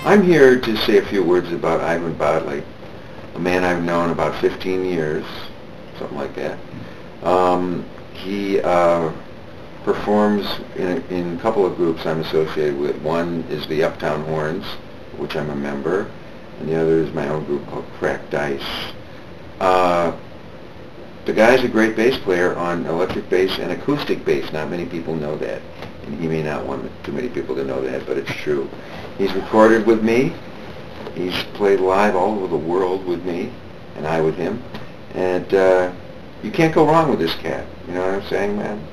I'm here to say a few words about Ivan Bodley, a man I've known about 15 years, something like that. He performs in a couple of groups I'm associated with. One is the Uptown Horns, which I'm a member, and the other is my own group called Cracked Ice. The guy's a great bass player on electric bass and acoustic bass. Not many people know that, and he may not want too many people to know that, but it's true. He's recorded with me. He's played live all over the world with me, and I with him. And you can't go wrong with this cat. You know what I'm saying, man?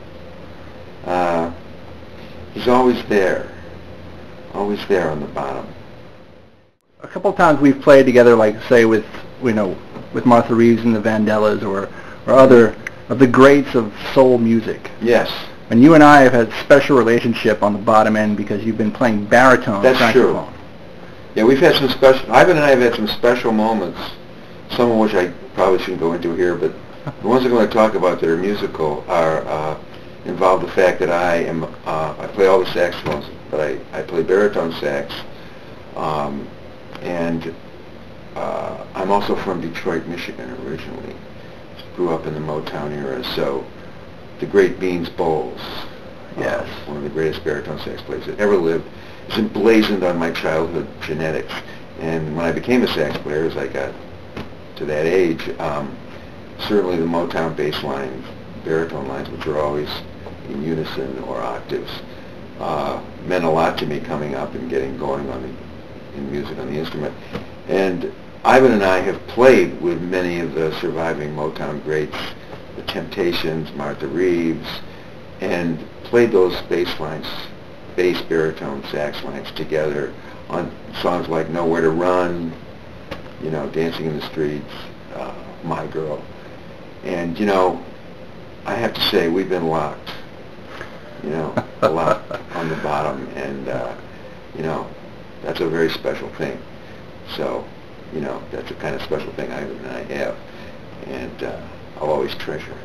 He's always there on the bottom. A couple of times we've played together, like say with Martha Reeves and the Vandellas, or other of the greats of soul music. Yes. And you and I have had a special relationship on the bottom end because you've been playing baritone saxophone. True. Yeah, we've had some special. Ivan and I have had some special moments, some of which I probably shouldn't go into here, but the ones I'm going to talk about that are musical are involve the fact that I play all the saxophones, but I play baritone sax, and I'm also from Detroit, Michigan originally. Grew up in the Motown era, so the great Beans Bowles, yes, one of the greatest baritone sax players that ever lived, is emblazoned on my childhood genetics. And when I became a sax player, as I got to that age, certainly the Motown bass lines, baritone lines, which are always in unison or octaves, meant a lot to me coming up and getting going in music on the instrument. And Ivan and I have played with many of the surviving Motown greats, the Temptations, Martha Reeves, and played those bass lines, bass, baritone, sax lines together on songs like Nowhere to Run, Dancing in the Streets, My Girl. And, I have to say, we've been locked, a lot on the bottom, and, that's a very special thing. So, that's a kind of special thing Ivan and I have, and I'll always treasure.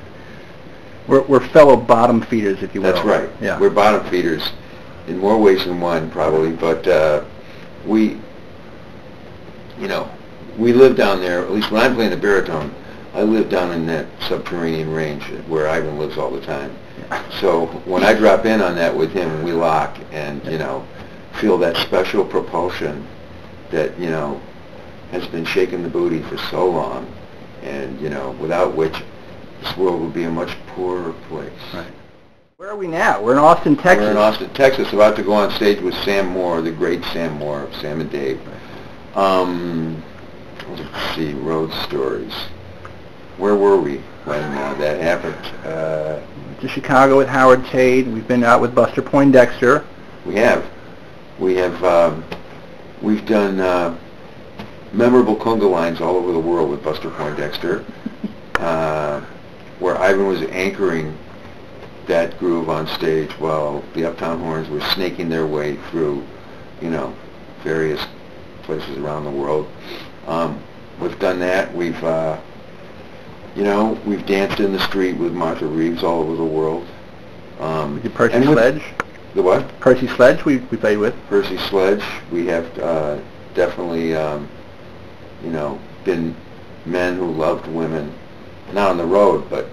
We're fellow bottom feeders, if you will. That's right. Yeah. We're bottom feeders in more ways than one, probably, but we live down there, at least when I'm playing the baritone, I live down in that subterranean range where Ivan lives all the time. Yeah. So when I drop in on that with him, we lock and, feel that special propulsion that, has been shaking the booty for so long, and, without which this world would be a much poorer place. Right. Where are we now? We're in Austin, Texas. We're in Austin, Texas, about to go on stage with Sam Moore, the great Sam Moore, Sam and Dave. Let's see, Road Stories. Where were we when that happened? To Chicago with Howard Tate. We've been out with Buster Poindexter. We have. We've done memorable conga lines all over the world with Buster Poindexter, where Ivan was anchoring that groove on stage while the Uptown Horns were snaking their way through, various places around the world. We've done that. We've danced in the street with Martha Reeves all over the world. Percy Sledge? The what? Percy Sledge we played with. Percy Sledge. We have definitely, been men who loved women. Not on the road, but,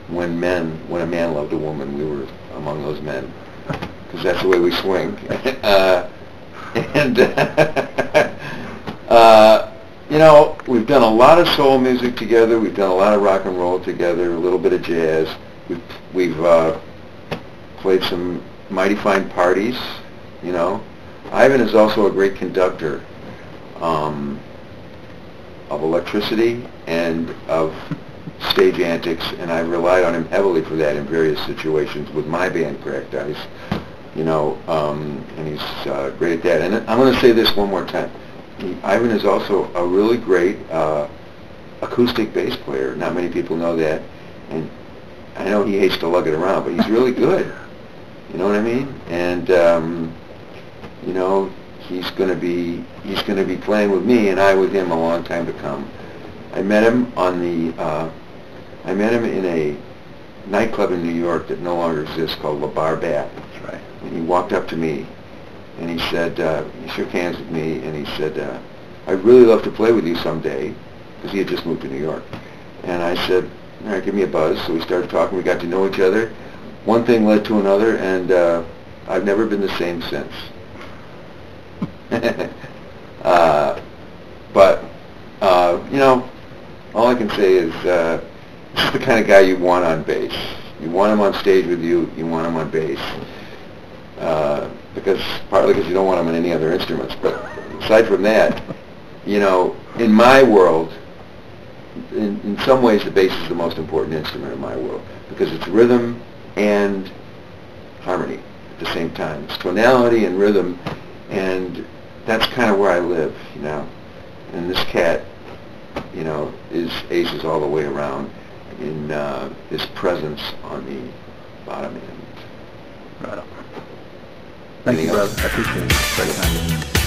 when a man loved a woman, we were among those men. Because that's the way we swing. We've done a lot of soul music together. We've done a lot of rock and roll together, a little bit of jazz. We've played some mighty fine parties, Ivan is also a great conductor of electricity and of stage antics, and I've relied on him heavily for that in various situations with my band, Cracked Ice, and he's great at that. And I'm going to say this one more time. Ivan is also a really great acoustic bass player. Not many people know that, and I know he hates to lug it around, but he's really good. You know what I mean? And he's going to be playing with me, and I with him a long time to come. I met him in a nightclub in New York that no longer exists called La Bar Bat. That's right. And he walked up to me and he said, he shook hands with me, and he said, I'd really love to play with you someday, because he had just moved to New York. And I said, all right, give me a buzz. So we started talking. We got to know each other. One thing led to another, and I've never been the same since. But you know, all I can say is this is the kind of guy you want on bass. You want him on stage with you. You want him on bass. Partly because you don't want him on any other instruments. But aside from that, you know, in my world, in some ways the bass is the most important instrument in my world because it's rhythm and harmony at the same time. It's tonality and rhythm, and that's kind of where I live, you know. And this cat, you know, is aces all the way around in his presence on the bottom end. Right on. Thank you, brother. I appreciate it. Very kind.